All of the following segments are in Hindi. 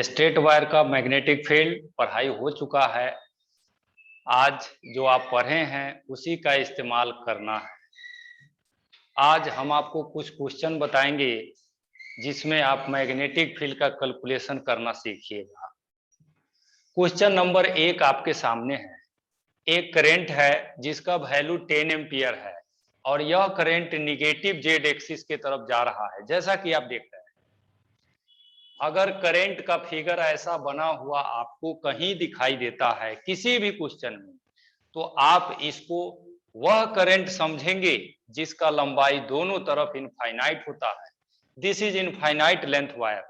स्ट्रेट वायर का मैग्नेटिक फील्ड पढ़ाई हो चुका है। आज जो आप पढ़े हैं उसी का इस्तेमाल करना है। आज हम आपको कुछ क्वेश्चन बताएंगे जिसमें आप मैग्नेटिक फील्ड का कैलकुलेशन करना सीखिएगा। क्वेश्चन नंबर 1 आपके सामने है। एक करंट है जिसका वैल्यू 10 एम्पियर है और यह करंट निगेटिव जेड एक्सिस के तरफ जा रहा है। जैसा कि आप देख रहे हैं, अगर करंट का फिगर ऐसा बना हुआ आपको कहीं दिखाई देता है किसी भी क्वेश्चन में, तो आप इसको वह करंट समझेंगे जिसका लंबाई दोनों तरफ इनफाइनाइट होता है। This is infinite length wire.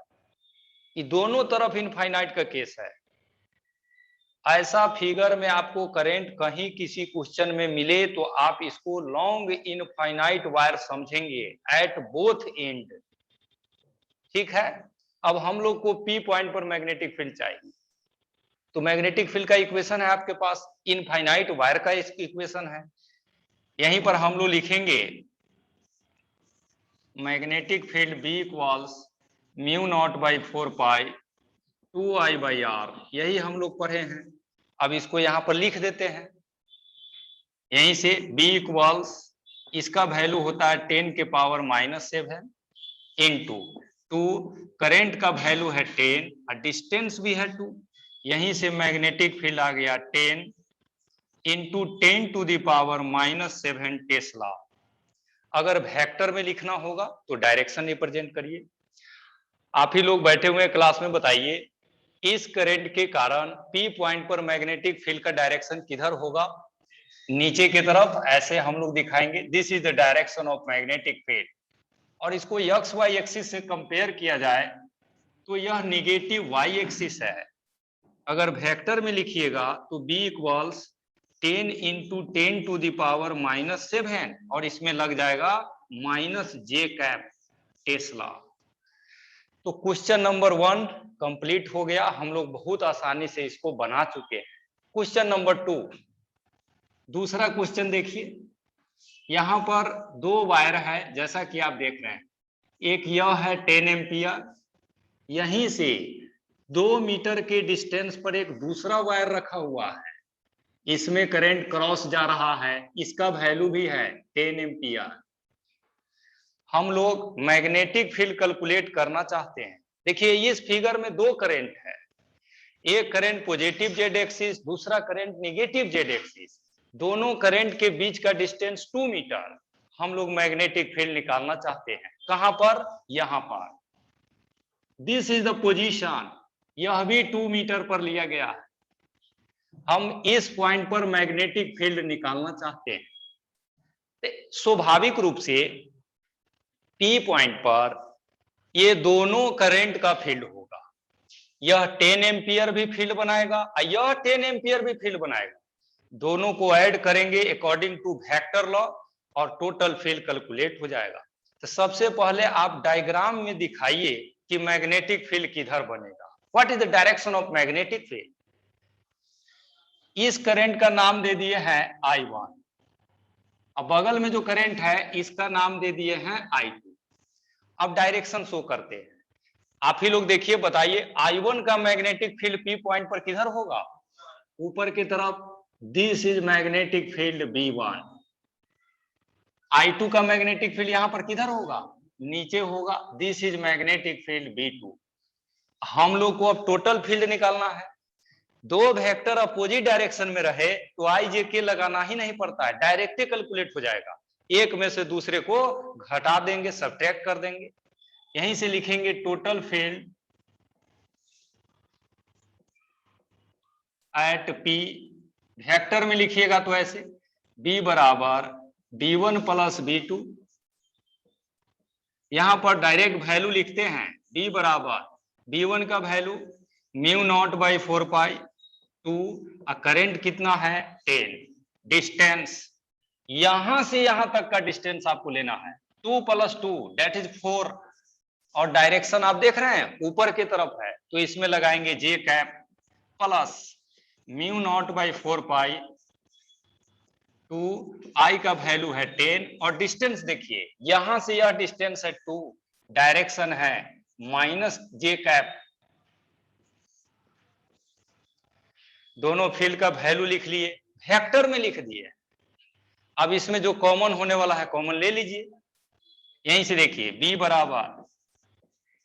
ये दोनों तरफ इनफाइनाइट का केस है। ऐसा फिगर में आपको करंट कहीं किसी क्वेश्चन में मिले तो आप इसको लॉन्ग इनफाइनाइट वायर समझेंगे एट बोथ एंड। ठीक है। अब हम लोग को पी पॉइंट पर मैग्नेटिक फील्ड चाहिए, तो मैग्नेटिक फील्ड का इक्वेशन है आपके पास, इनफाइनाइट वायर का इक्वेशन है। यहीं पर हम लोग लिखेंगे magnetic field B equals mu naught by 4 pi 2 by R. यही हम लोग पढ़े हैं। अब इसको यहां पर लिख देते हैं। यहीं से बी इक्वल्स, इसका वैल्यू होता है 10 के पावर -7 इनटू 2, करंट का वैल्यू है 10 और डिस्टेंस भी है 2। यहीं से मैग्नेटिक फील्ड आ गया 10 into 10 to the power -7 tesla. अगर वेक्टर में लिखना होगा तो डायरेक्शन रिप्रेजेंट करिए। आप ही लोग बैठे हुए क्लास में बताइए, इस करंट के कारण पी पॉइंट पर मैग्नेटिक फील्ड का डायरेक्शन किधर होगा? नीचे की तरफ। ऐसे हम लोग दिखाएंगे, this is the direction of magnetic field. और इसको एक्स वाई एक्सिस से कंपेयर किया जाए तो यह निगेटिव वाई एक्सिस है। अगर वेक्टर में लिखिएगा तो B equals 10 into 10 to the power -7 और इसमें लग जाएगा -j कैप टेस्ला। तो क्वेश्चन नंबर 1 कंप्लीट हो गया। हम लोग बहुत आसानी से इसको बना चुके हैं। क्वेश्चन नंबर 2, दूसरा क्वेश्चन देखिए। यहां पर दो वायर है जैसा कि आप देख रहे हैं। एक यह है 10 एम्पियर, यहीं से 2 मीटर के डिस्टेंस पर एक दूसरा वायर रखा हुआ है, इसमें करंट क्रॉस जा रहा है, इसका वैल्यू भी है 10 एम्पियर। हम लोग मैग्नेटिक फील्ड कैलकुलेट करना चाहते हैं। देखिए इस फिगर में दो करंट है, एक करंट पॉजिटिव जेड एक्सिस, दूसरा करंट नेगेटिव जेड एक्सिस। दोनों करंट के बीच का डिस्टेंस 2 मीटर। हम लोग मैग्नेटिक फील्ड निकालना चाहते हैं। कहां पर? यहां पर। This is the position. यह भी 2 मीटर पर लिया गया है। हम इस पॉइंट पर मैग्नेटिक फील्ड निकालना चाहते हैं। स्वाभाविक रूप से पी पॉइंट पर ये दोनों करंट का फील्ड होगा। यह 10 एम्पियर भी फील्ड बनाएगा और यह 10 एम्पियर भी फील्ड बनाएगा। दोनों को ऐड करेंगे अकॉर्डिंग टू वेक्टर लॉ और टोटल फील्ड कैलकुलेट हो जाएगा। तो सबसे पहले आप डायग्राम में दिखाइए कि मैग्नेटिक फील्ड किधर बनेगा। What is the direction of magnetic field? इस करंट का नाम दे दिए हैं I1। अब बगल में जो करंट है इसका नाम दे दिए हैं I2। अब डायरेक्शन शो करते हैं। आप ही लोग देखिए, बताइए I1 का मैग्नेटिक फील्ड पी पॉइंट पर किधर होगा? ऊपर की तरफ। This is magnetic field B1। I2 का मैग्नेटिक फील्ड यहां पर किधर होगा? नीचे होगा। This is magnetic field B2। हम लोग को अब टोटल फील्ड निकालना है। दो वेक्टर अपोजिट डायरेक्शन में रहे तो IJK लगाना ही नहीं पड़ता है, डायरेक्ट कैलकुलेट हो जाएगा। एक में से दूसरे को घटा देंगे, सब्ट्रैक्ट कर देंगे। यहीं से लिखेंगे total field at P। Vector में लिखिएगा तो ऐसे B बराबर B1 प्लस B2। यहां पर डायरेक्ट वैल्यू लिखते हैं। B बराबर B1 का value mu naught by 4 pi 2, current कितना है 10। डिस्टेंस यहां से यहां तक का डिस्टेंस आपको लेना है 2 + 2 दैट इज 4। और डायरेक्शन आप देख रहे हैं ऊपर की तरफ है, तो इसमें लगाएंगे J cap plus mu naught by 4 pi 2, I का वैल्यू है 10 और डिस्टेंस देखिए यहां से यह डिस्टेंस है 2, डायरेक्शन है -J कैप दोनों फील्ड का वैल्यू लिख लिए, वेक्टर में लिख दिए। अब इसमें जो कॉमन होने वाला है कॉमन ले लीजिए। यहीं से देखिए B बराबर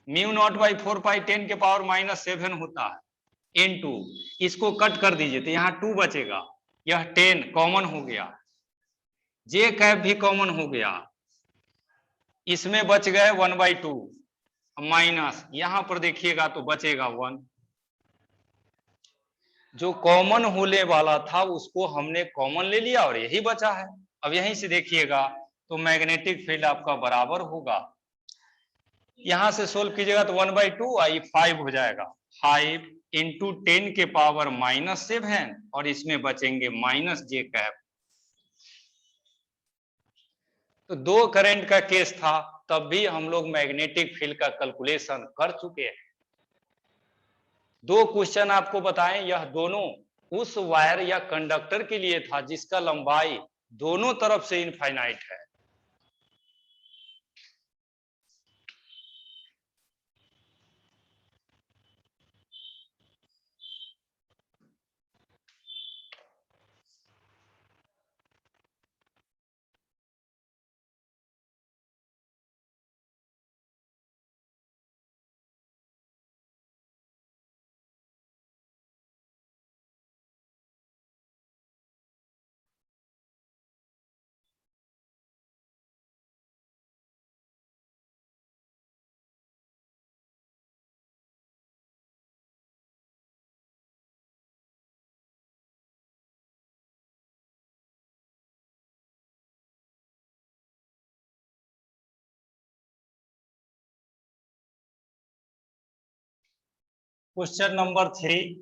म्यू नॉट बाई 4 पाई 10 के पावर -7 होता है इनटू, इसको कट कर दीजिए तो यहाँ 2 बचेगा, यह 10 कॉमन हो गया, जे कैप भी कॉमन हो गया, इसमें बच गए 1/2 माइनस, यहां पर देखिएगा तो बचेगा 1। जो कॉमन होने वाला था उसको हमने कॉमन ले लिया और यही बचा है। अब यहीं से देखिएगा तो मैग्नेटिक फील्ड आपका बराबर होगा, यहां से सोल्व कीजिएगा तो 1/2 आई 5 हो जाएगा, 5 इंटू 10 के पावर -7 और इसमें बचेंगे माइनस जे कैप। तो दो करंट का केस था, तब भी हम लोग मैग्नेटिक फील्ड का कैलकुलेशन कर चुके हैं। दो क्वेश्चन आपको बताएं, यह दोनों उस वायर या कंडक्टर के लिए था जिसका लंबाई दोनों तरफ से इनफाइनाइट है। Question number 3।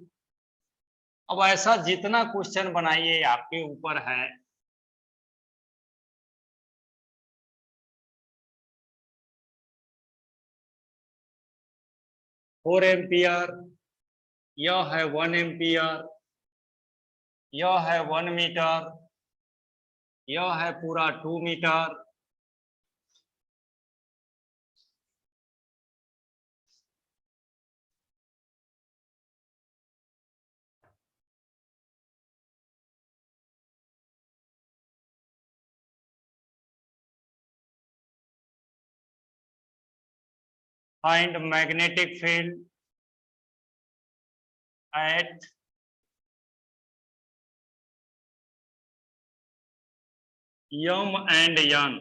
अब ऐसा जितना क्वेश्चन बनाइए आपके ऊपर है। फोर एम्पियर, यह है 1 एम्पियर, यह है 1 मीटर, यह है पूरा 2 metre, find magnetic field at m and n।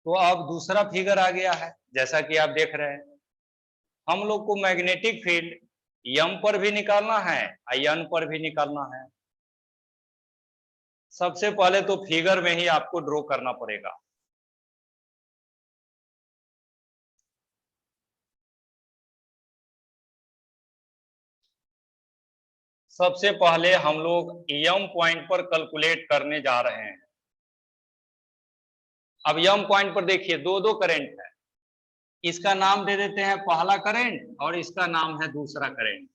तो अब दूसरा फिगर आ गया है, जैसा कि आप देख रहे हैं, हम लोग को मैग्नेटिक फील्ड m पर भी निकालना है और n पर भी निकालना है। सबसे पहले तो फिगर में ही आपको ड्रॉ करना पड़ेगा। सबसे पहले हम लोग m पॉइंट पर कैलकुलेट करने जा रहे हैं। अब m पॉइंट पर देखिए दो दो करंट है, इसका नाम दे देते हैं पहला करंट और इसका नाम है दूसरा करंट।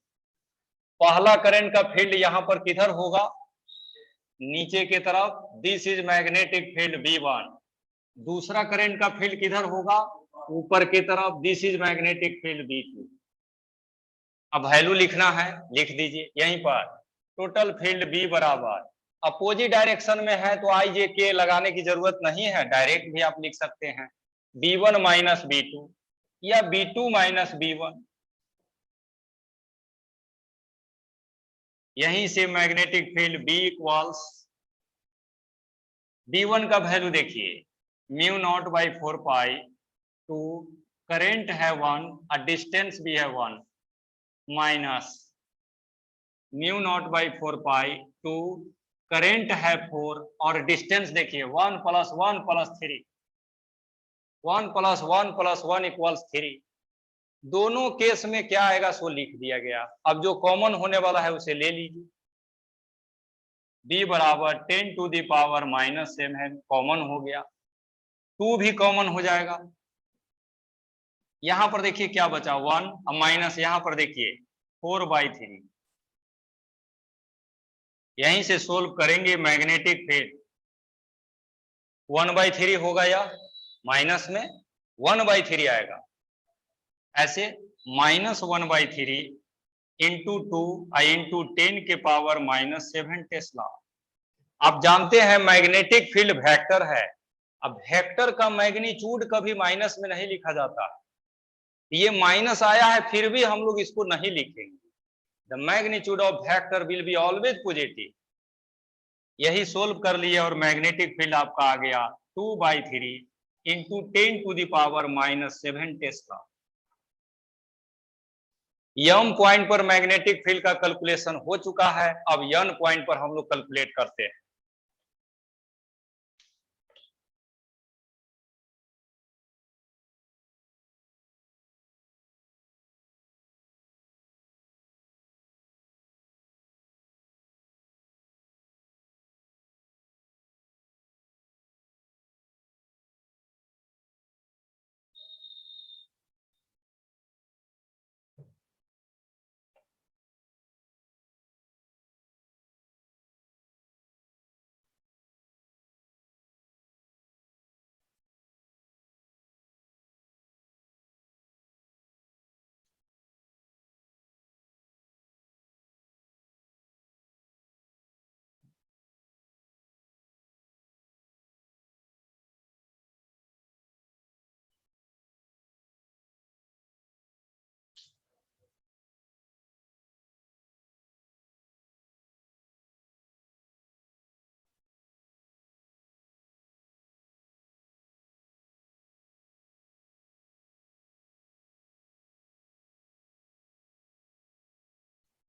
पहला करंट का फील्ड यहां पर किधर होगा, नीचे की तरफ, this is magnetic field V1। दूसरा करंट का फील्ड किधर होगा, ऊपर की तरफ, this is magnetic field V2। अब वैल्यू लिखना है, लिख दीजिए यहीं पर। टोटल फील्ड B बराबर, अपोजिट डायरेक्शन में है तो आई जे के लगाने की जरूरत नहीं है, डायरेक्ट भी आप लिख सकते हैं, B1 माइनस B2 या B2 माइनस B1। यहीं से magnetic field B equals, B1 का वैल्यू देखिए mu naught by 4 pi, two current है 1 और डिस्टेंस भी है 1, minus mu naught by 4 pi, two current है 4 और डिस्टेंस देखिए 1 plus 1 plus 3, 1 plus 1 plus 1 equals 3। दोनों केस में क्या आएगा सो लिख दिया गया। अब जो कॉमन होने वाला है उसे ले लीजिए, b बराबर 10 टू दी पावर -7 कॉमन हो गया, 2 भी कॉमन हो जाएगा। यहां पर देखिए क्या बचा 1, अब माइनस यहां पर देखिए 4/3। यहीं से सोल्व करेंगे मैग्नेटिक फील्ड, 1/3 होगा या माइनस में 1/3 आएगा, ऐसे -1/3 इंटू 2 इंटू 10 के पावर -7 टेस्ला। आप जानते हैं मैग्नेटिक फील्ड वेक्टर है। अब वेक्टर का मैग्नीट्यूड कभी माइनस में नहीं लिखा जाता। ये माइनस आया है फिर भी हम लोग इसको नहीं लिखेंगे। The magnitude of vector will be always positive. यही सोल्व कर लिया और मैग्नेटिक फील्ड आपका आ गया 2/3 into 10 to the power -7 tesla. m point पर मैग्नेटिक फील्ड का कैलकुलेशन हो चुका है। अब n पॉइंट पर हम लोग कैलकुलेट करते हैं।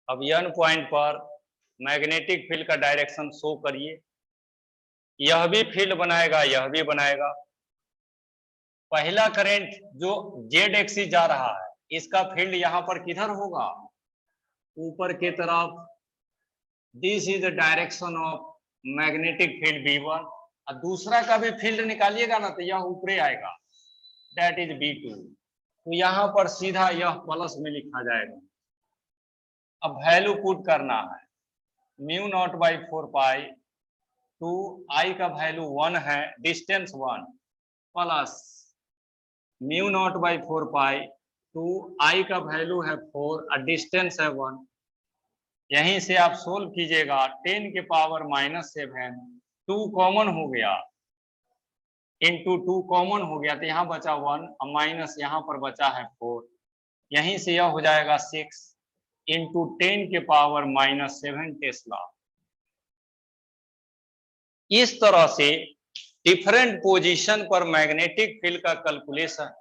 अब n पॉइंट पर मैग्नेटिक फील्ड का डायरेक्शन शो करिए। यह भी फील्ड बनाएगा, यह भी बनाएगा। पहला करंट जो जेड एक्सिस जा रहा है, इसका फील्ड यहां पर किधर होगा? ऊपर की तरफ। This is the direction of magnetic field V1। और दूसरा का भी फील्ड निकालिएगा ना तो यह ऊपर आएगा, दैट इज V2। तो यहां पर सीधा यह प्लस में लिखा जाएगा। अब वैल्यू पुट करना है। μ0/4 टू i का वैल्यू 1 है, डिस्टेंस 1, प्लस μ0/4 टू i का वैल्यू है 4 और डिस्टेंस है 1। यहीं से आप सोल्व कीजिएगा। 10 के पावर -7, 2 कॉमन हो गया, इंटू 2 कॉमन हो गया तो यहाँ बचा 1 और माइनस यहाँ पर बचा है 4। यहीं से यह हो जाएगा 6 इंटू 10 के पावर -7 टेस्ला। इस तरह से डिफरेंट पोजीशन पर मैग्नेटिक फील्ड का कैलकुलेशन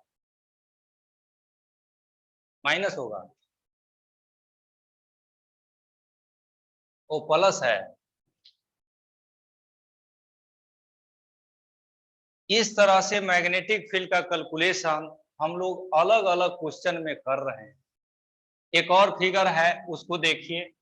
माइनस होगा, वो प्लस है। इस तरह से मैग्नेटिक फील्ड का कैलकुलेशन हम लोग अलग अलग क्वेश्चन में कर रहे हैं। एक और फिगर है, उसको देखिए।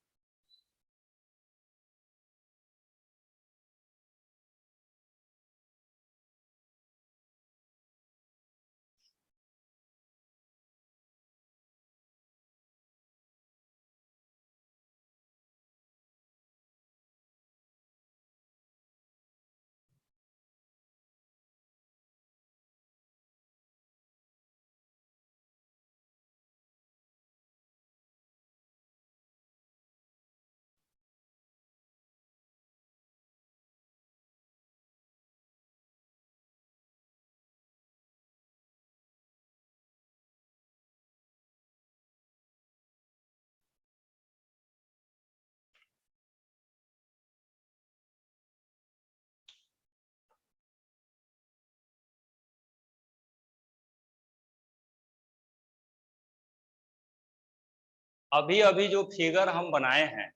अभी अभी जो फिगर हम बनाए हैं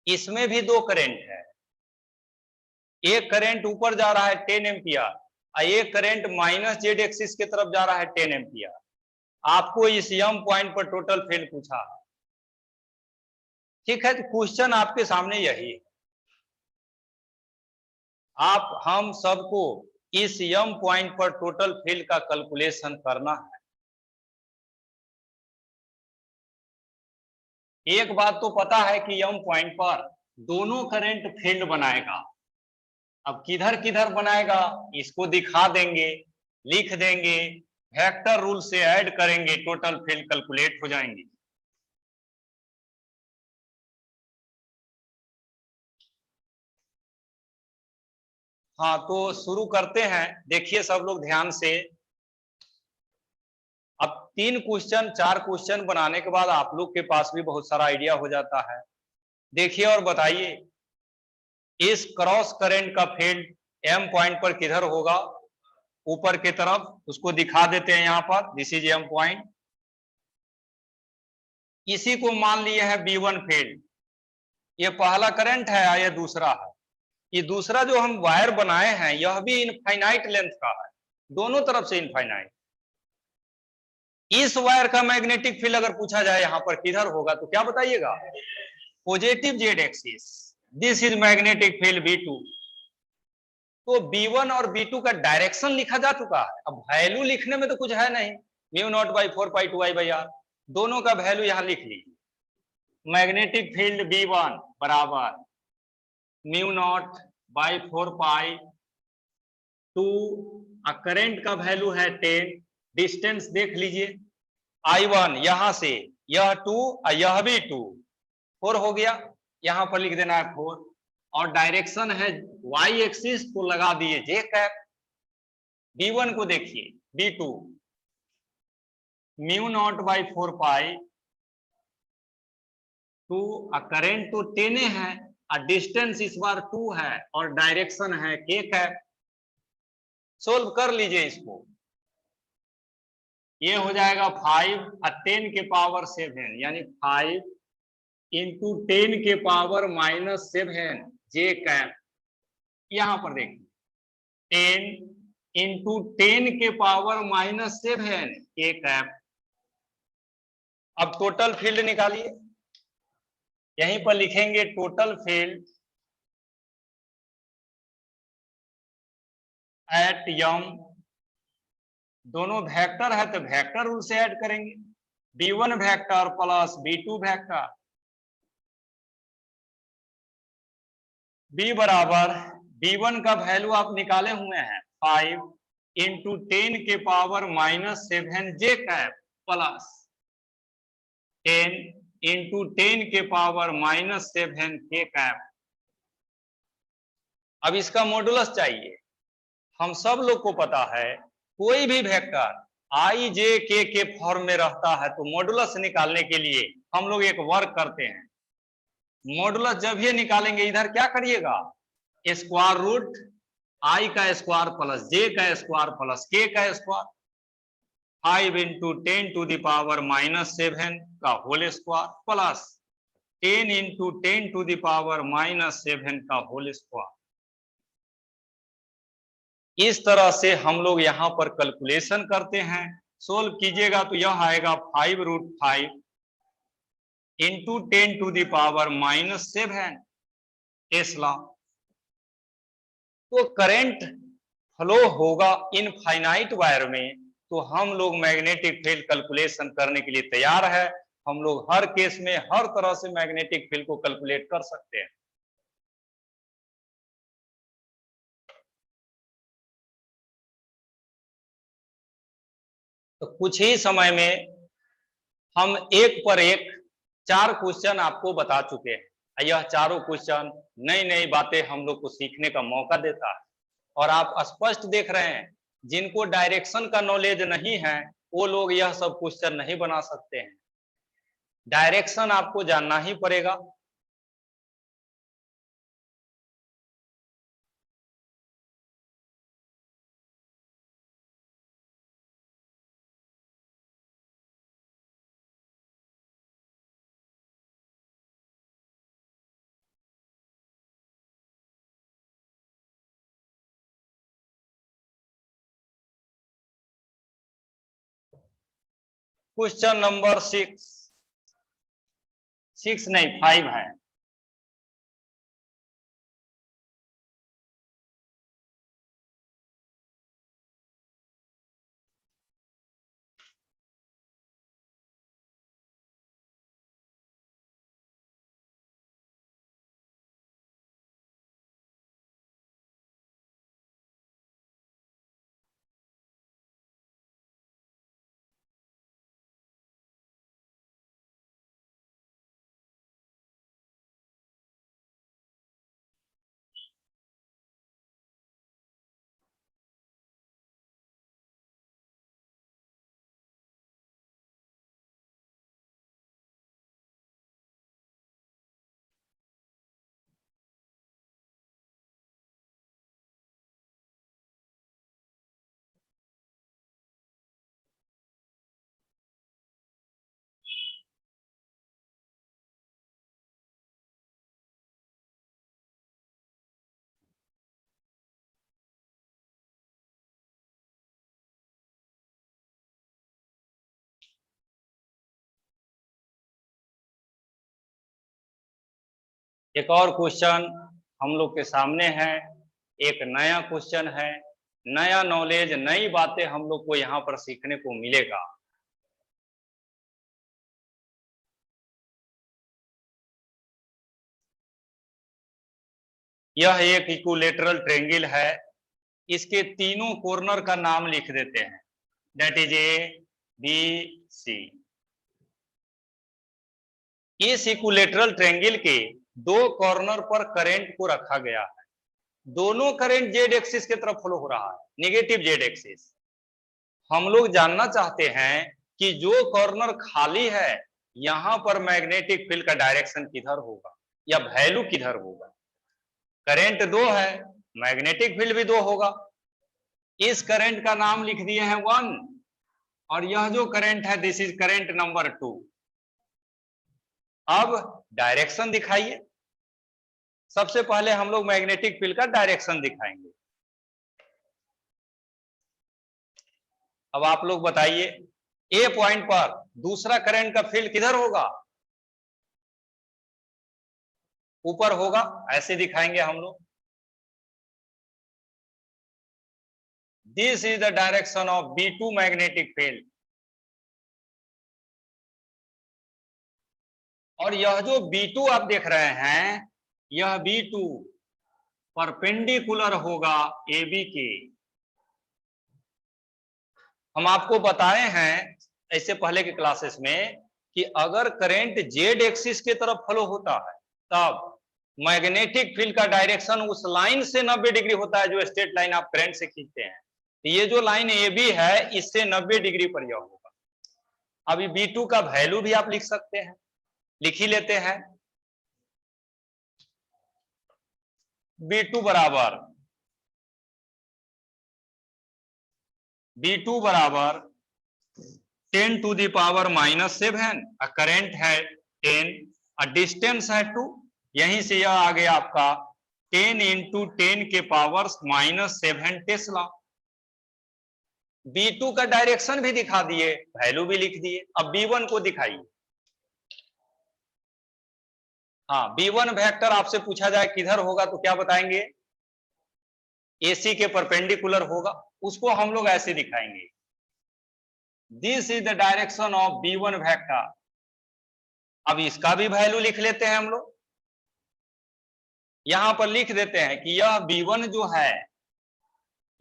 इसमें भी दो करंट है। एक करंट ऊपर जा रहा है 10 एम्पियर और एक करंट माइनस जेड एक्सिस की तरफ जा रहा है 10 एम्पियर। आपको इस m पॉइंट पर टोटल फील्ड पूछा, ठीक है। तो क्वेश्चन आपके सामने यही है। आप हम सबको इस m पॉइंट पर टोटल फील्ड का कैलकुलेशन करना है। एक बात तो पता है कि m पॉइंट पर दोनों करंट फील्ड बनाएगा। अब किधर किधर बनाएगा इसको दिखा देंगे, लिख देंगे। वेक्टर रूल से ऐड करेंगे, टोटल फील्ड कैलकुलेट हो जाएंगे। हाँ तो शुरू करते हैं, देखिए सब लोग ध्यान से। अब 3 क्वेश्चन 4 क्वेश्चन बनाने के बाद आप लोग के पास भी बहुत सारा आइडिया हो जाता है। देखिए और बताइए, इस क्रॉस करंट का फील्ड एम पॉइंट पर किधर होगा? ऊपर की तरफ, उसको दिखा देते हैं यहाँ पर, दिस इज एम पॉइंट। इसी को मान लिए है B1 फील्ड। ये पहला करंट है या ये दूसरा है? ये दूसरा जो हम वायर बनाए हैं यह भी इनफाइनाइट लेंथ का है, दोनों तरफ से इनफाइनाइट। इस वायर का मैग्नेटिक फील्ड अगर पूछा जाए यहां पर किधर होगा तो क्या बताइएगा? Positive Z axis. This is magnetic field B2। तो B1 और B2 का डायरेक्शन लिखा जा चुका है। अब वैल्यू लिखने में तो कुछ है नहीं, μ0/4π2I/r, दोनों का वैल्यू यहां लिख लीजिए। मैग्नेटिक फील्ड B1 बराबर μ0/4π2, करंट का वैल्यू है 10, डिस्टेंस देख लीजिए, I1 यहां से यह 2 और यह भी 2, 4 हो गया, यहां पर लिख देना है 4। और डायरेक्शन है y एक्सिस, को लगा दिए जे कैप। B1 को देखिए, B2 μ0/4π2, करंट तो 10 है और डिस्टेंस इस बार 2 है और डायरेक्शन है k कैप। सोल्व कर लीजिए इसको, ये हो जाएगा 5 और 10 के पावर 7, यानी 5 इंटू 10 के पावर -7 जे कैप। यहां पर देखिए 10 इंटू 10 के पावर -7 के कैप। अब टोटल फील्ड निकालिए, यहीं पर लिखेंगे टोटल फील्ड एट यम। दोनों वेक्टर है तो वेक्टर रूल से ऐड करेंगे, B1 vector plus B2 vector. B बराबर, B1 का वैल्यू आप निकाले हुए हैं 5 इंटू 10 के पावर -7 जे कैप प्लस 10 इंटू 10 के पावर -7 के कैप। अब इसका मॉडुलस चाहिए। हम सब लोग को पता है कोई भी वेक्टर आई जे के फॉर्म में रहता है तो मॉडुलस निकालने के लिए हम लोग एक वर्क करते हैं। मॉडुलस जब ये निकालेंगे, इधर क्या करिएगा, स्क्वायर रूट आई का स्क्वायर प्लस जे का स्क्वायर प्लस के का square, 5 into 10 to the power -7 का whole square plus 10 into 10 to the power -7 का होल स्क्वायर। इस तरह से हम लोग यहाँ पर कैलकुलेशन करते हैं। सोल्व कीजिएगा तो यह आएगा 5√5 into 10 to the power -7 tesla. तो करंट फ्लो होगा इनफाइनाइट वायर में, तो हम लोग मैग्नेटिक फील्ड कैलकुलेशन करने के लिए तैयार है। हम लोग हर केस में हर तरह से मैग्नेटिक फील्ड को कैलकुलेट कर सकते हैं। तो कुछ ही समय में हम एक पर एक 4 क्वेश्चन आपको बता चुके हैं। यह चारों क्वेश्चन नई नई बातें हम लोग को सीखने का मौका देता है। और आप स्पष्ट देख रहे हैं, जिनको डायरेक्शन का नॉलेज नहीं है वो लोग यह सब क्वेश्चन नहीं बना सकते हैं। डायरेक्शन आपको जानना ही पड़ेगा। क्वेश्चन नंबर 6 नहीं 5 है। एक और क्वेश्चन हम लोग के सामने है, एक नया क्वेश्चन है, नया नॉलेज, नई बातें हम लोग को यहाँ पर सीखने को मिलेगा। यह एक इक्विलेटरल ट्रायंगल है, इसके तीनों कॉर्नर का नाम लिख देते हैं, that is A B C. इस इक्विलेटरल ट्रायंगल के दो कॉर्नर पर करंट को रखा गया है, दोनों करंट जेड एक्सिस की तरफ फ्लो हो रहा है, नेगेटिव जेड एक्सिस। हम लोग जानना चाहते हैं कि जो कॉर्नर खाली है यहां पर मैग्नेटिक फील्ड का डायरेक्शन किधर होगा या वैल्यू किधर होगा। करंट दो है, मैग्नेटिक फील्ड भी दो होगा। इस करंट का नाम लिख दिए हैं 1, और यह जो करंट है दिस इज करंट नंबर 2। अब डायरेक्शन दिखाइए। सबसे पहले हम लोग मैग्नेटिक फील्ड का डायरेक्शन दिखाएंगे। अब आप लोग बताइए, ए पॉइंट पर दूसरा करंट का फील्ड किधर होगा? ऊपर होगा, ऐसे दिखाएंगे हम लोग। This is the direction of B2 magnetic field. और यह जो B2 आप देख रहे हैं, यह B2 परपेंडिकुलर होगा AB के। हम आपको बताए हैं ऐसे पहले के क्लासेस में कि अगर करंट जेड एक्सिस की तरफ फ्लो होता है तब मैग्नेटिक फील्ड का डायरेक्शन उस लाइन से 90 डिग्री होता है जो स्ट्रेट लाइन आप करंट से खींचते हैं। तो ये जो लाइन ए बी है इससे 90 डिग्री पर यह होगा। अभी B2 का वैल्यू भी आप लिख सकते हैं, लिख ही लेते हैं। B2 बराबर B2 बराबर 10 टू द पावर -7, करंट है 10, डिस्टेंस है 2, यहीं से यह आ गया आपका 10 इंटू 10 के पावर -7 टेस्ला। B2 का डायरेक्शन भी दिखा दिए, वैल्यू भी लिख दिए। अब B1 को दिखाइए। हाँ, B1 वेक्टर आपसे पूछा जाए किधर होगा तो क्या बताएंगे? AC के परपेंडिकुलर होगा, उसको हम लोग ऐसे दिखाएंगे, this is the direction of B1 vector. अब इसका भी वैल्यू लिख लेते हैं हम लोग। यहां पर लिख देते हैं कि यह B1 जो है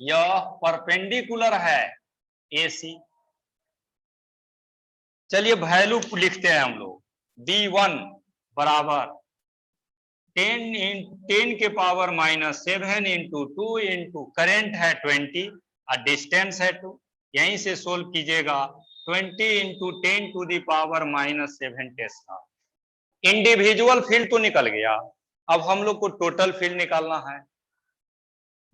यह परपेंडिकुलर है AC। चलिए वैल्यू लिखते हैं हम लोग, B1 बराबर 10 के पावर -7 इंटू 2 इंटू करंट है 20 और डिस्टेंस है 2, यहीं से सोल्व कीजिएगा। 20 into 10 to the power -7 tesla. Individual field तो निकल गया, अब हम लोग को टोटल फील्ड निकालना है।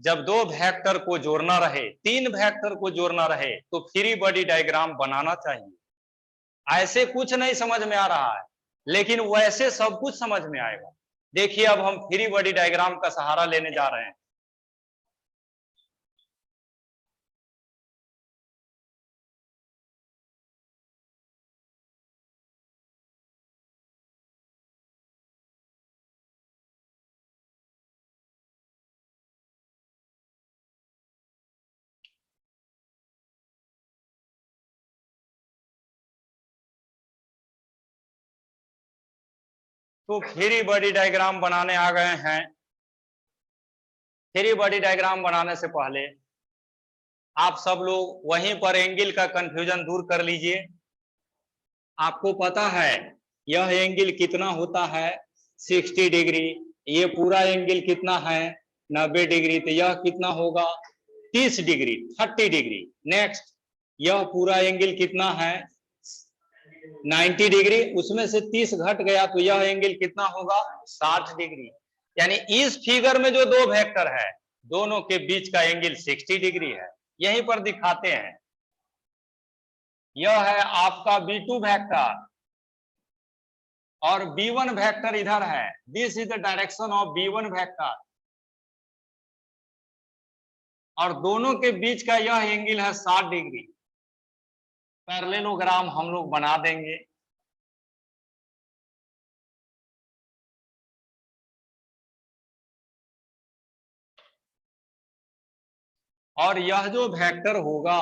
जब दो वेक्टर को जोड़ना रहे, तीन वेक्टर को जोड़ना रहे तो फ्री बॉडी डायग्राम बनाना चाहिए। ऐसे कुछ नहीं समझ में आ रहा है, लेकिन वैसे सब कुछ समझ में आएगा। देखिए अब हम फ्री बॉडी डायग्राम का सहारा लेने जा रहे हैं। तो फ्री बॉडी डायग्राम बनाने आ गए हैं। फ्री बॉडी डायग्राम बनाने से पहले आप सब लोग वहीं पर एंगल का कंफ्यूजन दूर कर लीजिए। आपको पता है यह एंगल कितना होता है? 60 डिग्री। ये पूरा एंगल कितना है? 90 डिग्री। तो यह कितना होगा? 30 डिग्री, 30 डिग्री। नेक्स्ट, यह पूरा एंगल कितना है? 90 डिग्री। उसमें से 30 घट गया तो यह एंगल कितना होगा? 60 डिग्री। यानी इस फिगर में जो दो वेक्टर है दोनों के बीच का एंगल 60 डिग्री है। यहीं पर दिखाते हैं, यह है आपका B2 वेक्टर और B1 वेक्टर इधर है। This is the direction of B1 vector और दोनों के बीच का यह एंगल है 60 डिग्री। पैरेललोग्राम हम लोग बना देंगे। और यह जो वेक्टर होगा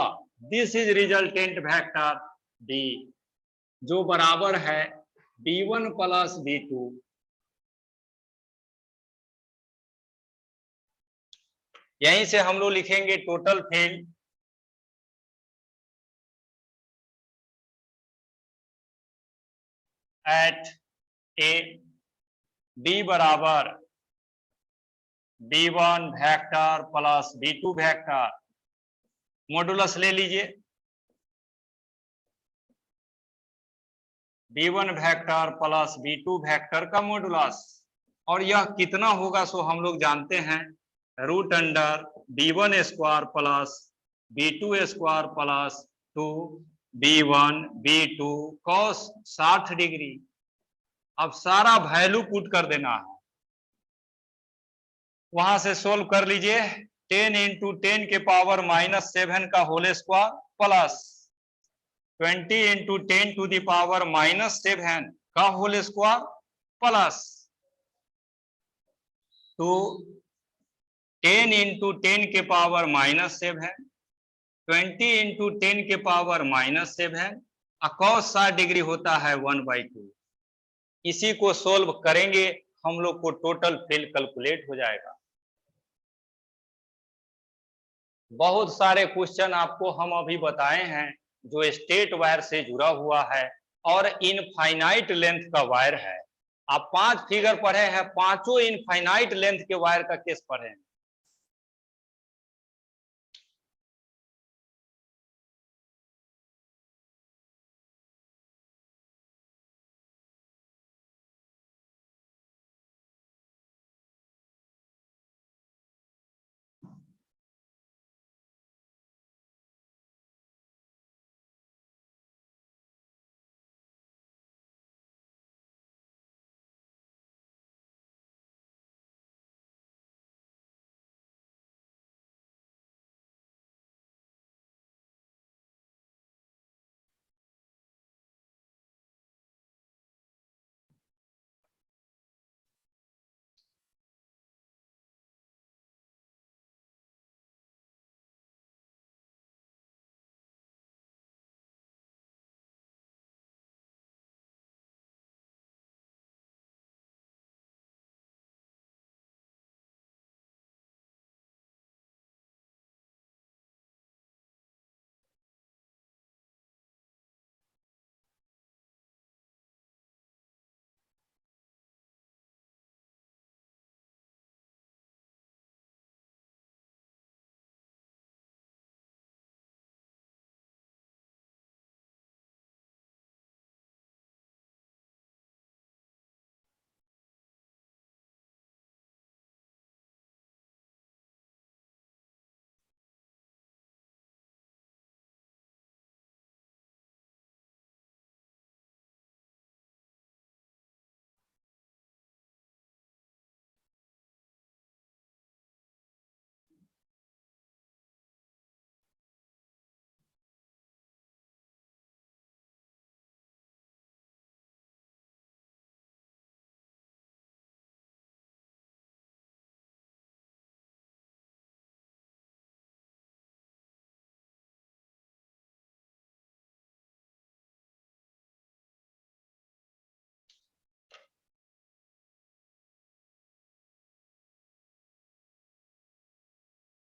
this is resultant vector D, जो बराबर है b1 प्लस b2। यहीं से हम लोग लिखेंगे total field at A, b बराबर b1 vector plus b2 vector, modulus ले लीजिए b1 vector plus b2 vector का मॉडुलस, और यह कितना होगा सो हम लोग जानते हैं, root under b1 square plus b2 square plus 2 b1 b2 cos 60 degree. अब सारा वैल्यू पुट कर देना है, वहां से सोल्व कर लीजिए। 10 इंटू 10 के पावर -7 का whole square plus 20 into 10 to the power -7 का होल स्क्वायर प्लस 10 इंटू 10 के पावर -7, 20 इंटू 10 के पावर -7, cos 60 डिग्री होता है 1/2। इसी को सोल्व करेंगे हम लोग को टोटल फील्ड कैलकुलेट हो जाएगा। बहुत सारे क्वेश्चन आपको हम अभी बताए हैं जो स्टेट वायर से जुड़ा हुआ है और इनफाइनाइट लेंथ का वायर है। आप 5 फिगर पढ़े हैं, पांचों इनफाइनाइट लेंथ के वायर का केस पढ़े हैं।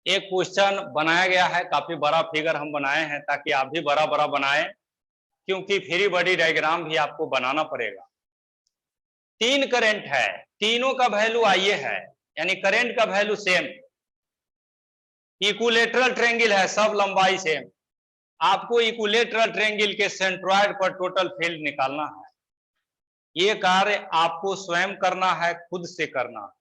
एक क्वेश्चन बनाया गया है, काफी बड़ा फिगर हम बनाए हैं ताकि आप भी बड़ा बड़ा बनाएं, क्योंकि फ्री बॉडी डायग्राम भी आपको बनाना पड़ेगा। 3 करंट है, तीनों का वैल्यू आइए है, यानी करंट का वैल्यू सेम, इक्विलेटरल ट्रायंगल है, सब लंबाई सेम। आपको इक्विलेटरल ट्रायंगल के सेंट्रॉइड पर टोटल फील्ड निकालना है। ये कार्य आपको स्वयं करना है, खुद से करना है।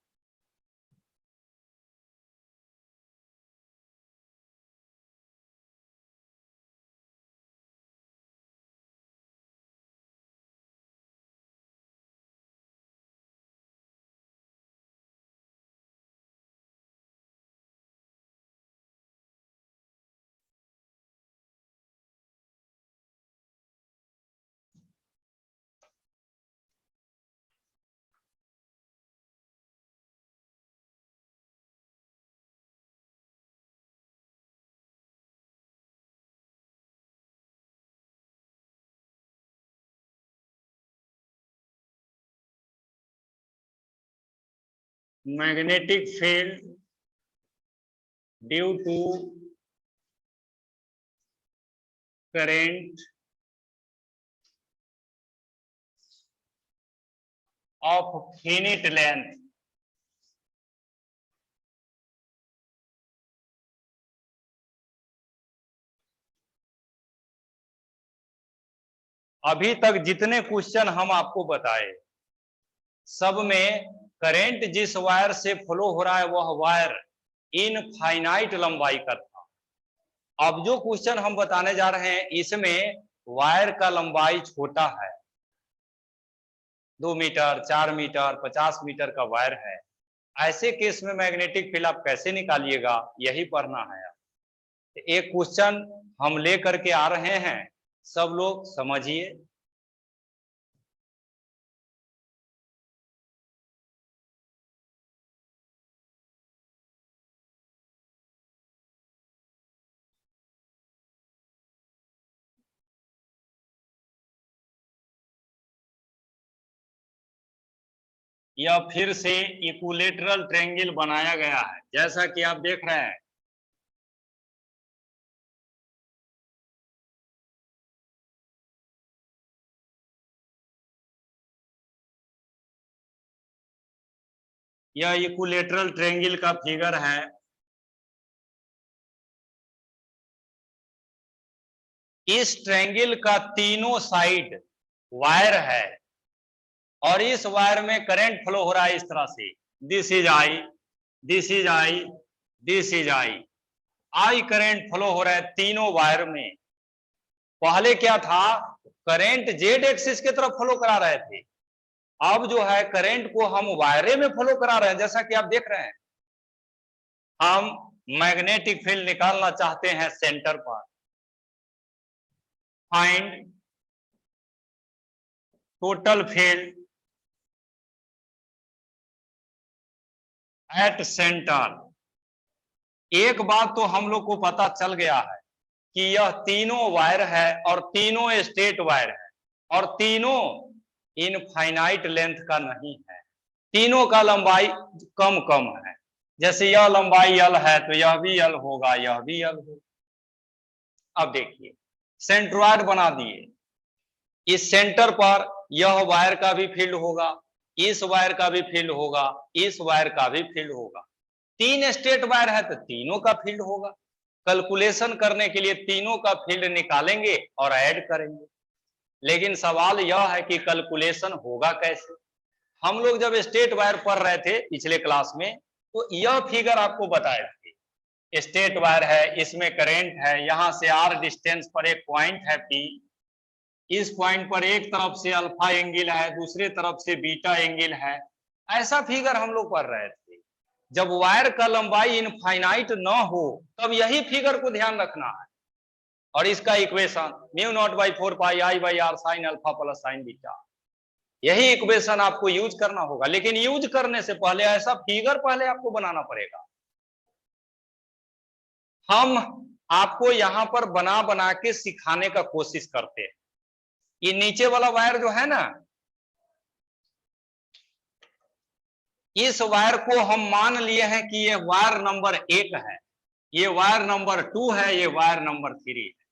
Magnetic field due to current of finite length अभी तक जितने क्वेश्चन हम आपको बताए सब में करंट जिस वायर से फ्लो हो रहा है वह वायर इनफाइनाइट लंबाई का था। अब जो क्वेश्चन हम बताने जा रहे हैं इसमें वायर का लंबाई छोटा है, 2 मीटर, 4 मीटर, 50 मीटर का वायर है। ऐसे केस में मैग्नेटिक फील्ड आप कैसे निकालिएगा, यही पढ़ना है। एक क्वेश्चन हम लेकर के आ रहे हैं, सब लोग समझिए। यह फिर से इक्विलेटरल ट्रायंगल बनाया गया है, जैसा कि आप देख रहे हैं। यह इक्विलेटरल ट्रायंगल का फिगर है। इस ट्रायंगल का तीनों साइड वायर है और इस वायर में करंट फ्लो हो रहा है इस तरह से। This is I, this is I, this is I. I current flow हो रहा है तीनों वायर में। पहले क्या था, करंट जेड एक्सिस की तरफ फ्लो करा रहे थे। अब जो है करंट को हम वायरे में फ्लो करा रहे हैं, जैसा कि आप देख रहे हैं। हम मैग्नेटिक फील्ड निकालना चाहते हैं सेंटर पर। Find total field at centre. एक बात तो हम लोग को पता चल गया है कि यह तीनों वायर है और तीनों स्ट्रेट वायर है और तीनों इनफाइनाइट लेंथ का नहीं है। तीनों का लंबाई कम कम है। जैसे यह लंबाई L है तो यह भी L होगा, यह भी L होगा। अब देखिए सेंट्रॉइड बना दिए। इस सेंटर पर यह वायर का भी फील्ड होगा, इस वायर का भी फील्ड होगा, इस वायर का भी फील्ड होगा। 3 स्ट्रेट वायर है तो तीनों का फील्ड होगा। कैलकुलेशन करने के लिए तीनों का फील्ड निकालेंगे और ऐड करेंगे। लेकिन सवाल यह है कि कैलकुलेशन होगा कैसे। हम लोग जब स्ट्रेट वायर पढ़ रहे थे पिछले क्लास में तो यह फिगर आपको बताए थे। स्ट्रेट वायर है, इसमें करंट है, यहां से r डिस्टेंस पर एक पॉइंट है P। इस पॉइंट पर एक तरफ से अल्फा एंगल है, दूसरे तरफ से बीटा एंगल है। ऐसा फिगर हम लोग पढ़ रहे थे। जब वायर का लंबाई इनफाइनाइट न हो तब यही फिगर को ध्यान रखना है। और इसका equation mu naught by 4 pi I by R sine alpha plus sine beta, यही इक्वेशन आपको यूज करना होगा। लेकिन यूज करने से पहले ऐसा फिगर पहले आपको बनाना पड़ेगा। हम आपको यहां पर बना बना के सिखाने का कोशिश करते हैं। ये नीचे वाला वायर जो है ना, इस वायर को हम मान लिए हैं कि ये वायर नंबर 1 है, ये वायर नंबर 2 है, ये वायर नंबर 3 है।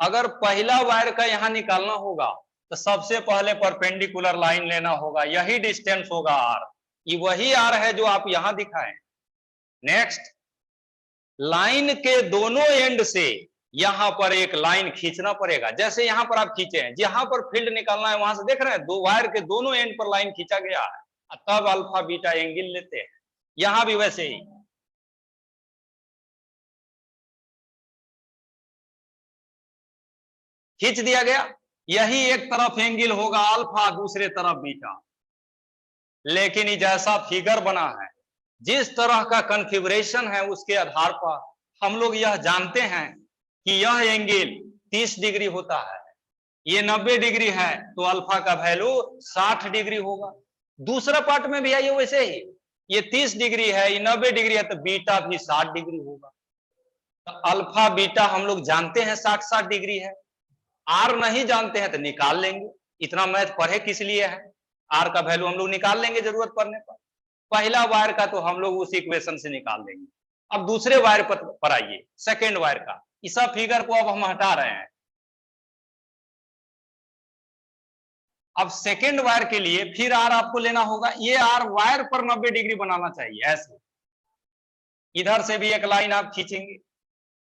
अगर पहला वायर का यहां निकालना होगा तो सबसे पहले परपेंडिकुलर लाइन लेना होगा, यही डिस्टेंस होगा r। ये वही r है जो आप यहां दिखाएं। नेक्स्ट, लाइन के दोनों एंड से यहां पर एक लाइन खींचना पड़ेगा। जैसे यहां पर आप खींचे हैं, जहां पर फील्ड निकालना है वहां से देख रहे हैं दो वायर के दोनों एंड पर लाइन खींचा गया है, तब अल्फा बीटा एंगल लेते हैं। यहां भी वैसे ही खींच दिया गया, यही एक तरफ एंगल होगा अल्फा, दूसरे तरफ बीटा। लेकिन ये जैसा फिगर बना है, जिस तरह का कॉन्फ़िगरेशन है उसके आधार पर हम लोग यह जानते हैं कि यह एंगल 30 डिग्री होता है, ये 90 डिग्री है तो अल्फा का वैल्यू 60 डिग्री होगा। दूसरा पार्ट में भी आइए वैसे ही, ये 30 डिग्री है, ये 90 डिग्री है तो बीटा भी 60 डिग्री होगा। तो अल्फा बीटा हम लोग जानते हैं 60-60 डिग्री है। आर नहीं जानते हैं तो निकाल लेंगे। इतना मैथ पढ़े किस लिए है, आर का वैल्यू हम लोग निकाल लेंगे जरूरत पड़ने पर। पहला वायर का तो हम लोग उस इक्वेशन से निकाल देंगे। अब दूसरे वायर पर आइए, सेकेंड वायर का। इस फिगर को अब हम हटा रहे हैं। अब सेकेंड वायर के लिए फिर आर आपको लेना होगा। ये आर वायर पर 90 डिग्री बनाना चाहिए ऐसे। इधर से भी एक लाइन आप खींचेंगे,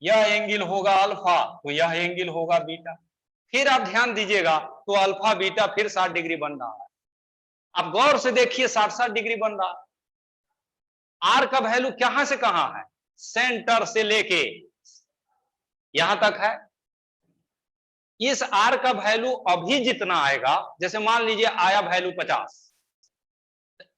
यह एंगल होगा अल्फा, तो यह एंगल होगा बीटा। फिर आप ध्यान दीजिएगा तो अल्फा बीटा फिर 60 डिग्री बन रहा है। आप गौर से देखिए 60 डिग्री बन रहा है। आर का वैल्यू कहां से कहां है? सेंटर से लेके यहां तक है। इस आर का वैल्यू अभी जितना आएगा, जैसे मान लीजिए आया वैल्यू 50,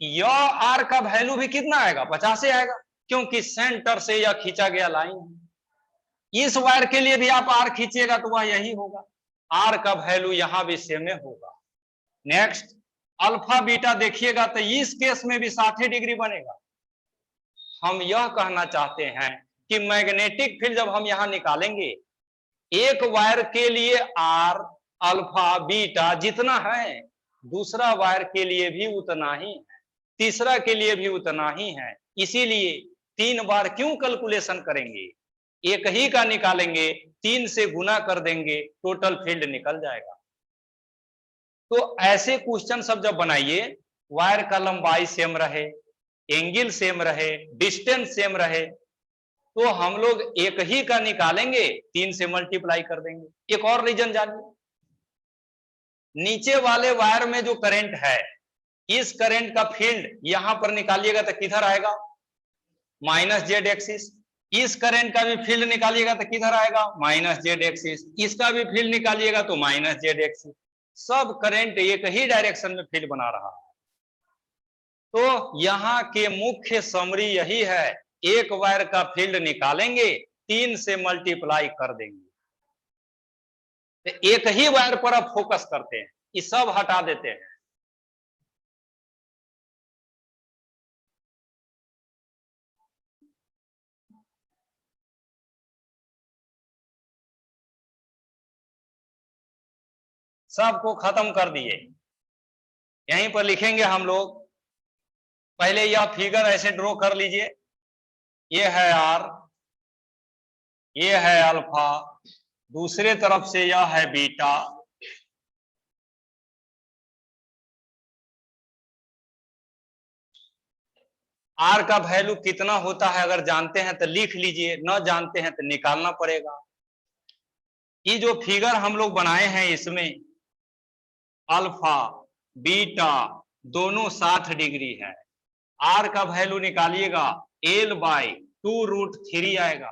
यह आर का वैल्यू भी कितना आएगा? 50 से आएगा, क्योंकि सेंटर से यह खींचा गया लाइन है। इस वायर के लिए भी आप आर खींचिएगा तो वह यही होगा। आर का वैल्यू यहां भी सेम में होगा। नेक्स्ट अल्फा बीटा देखिएगा तो इस केस में भी 60 डिग्री बनेगा। हम यह कहना चाहते हैं कि मैग्नेटिक फील्ड जब हम यहां निकालेंगे, एक वायर के लिए आर अल्फा बीटा जितना है, दूसरा वायर के लिए भी उतना ही है, तीसरा के लिए भी उतना ही है। इसीलिए 3 बार क्यों कैलकुलेशन करेंगे, एक ही का निकालेंगे, 3 से गुना कर देंगे, टोटल फील्ड निकल जाएगा। तो ऐसे क्वेश्चन सब जब बनाइए, वायर का लंबाई सेम रहे, एंगल सेम रहे, डिस्टेंस सेम रहे, तो हम लोग एक ही का निकालेंगे, 3 से मल्टीप्लाई कर देंगे। एक और रीजन जानिए, नीचे वाले वायर में जो करंट है, इस करंट का फील्ड यहां पर निकालिएगा तो किधर आएगा? Minus Z axis. इस करंट का भी फील्ड निकालिएगा तो किधर आएगा? Minus Z axis. इसका भी फील्ड निकालिएगा तो माइनस जेड एक्सिस। सब करंट एक ही डायरेक्शन में फील्ड बना रहा है। तो यहां के मुख्य समरी यही है, एक वायर का फील्ड निकालेंगे, 3 से मल्टीप्लाई कर देंगे। तो एक ही वायर पर अब फोकस करते हैं, ये सब हटा देते हैं। सबको खत्म कर दिए। यहीं पर लिखेंगे हम लोग। पहले यह फिगर ऐसे ड्रॉ कर लीजिए, ये है आर, ये है अल्फा, दूसरे तरफ से यह है बीटा, आर का वैल्यू कितना होता है अगर जानते हैं तो लिख लीजिए, न जानते हैं तो निकालना पड़ेगा। ये जो फिगर हम लोग बनाए हैं, इसमें अल्फा बीटा दोनों 60 डिग्री है। आर का वैल्यू निकालिएगा, L/2√3 आएगा।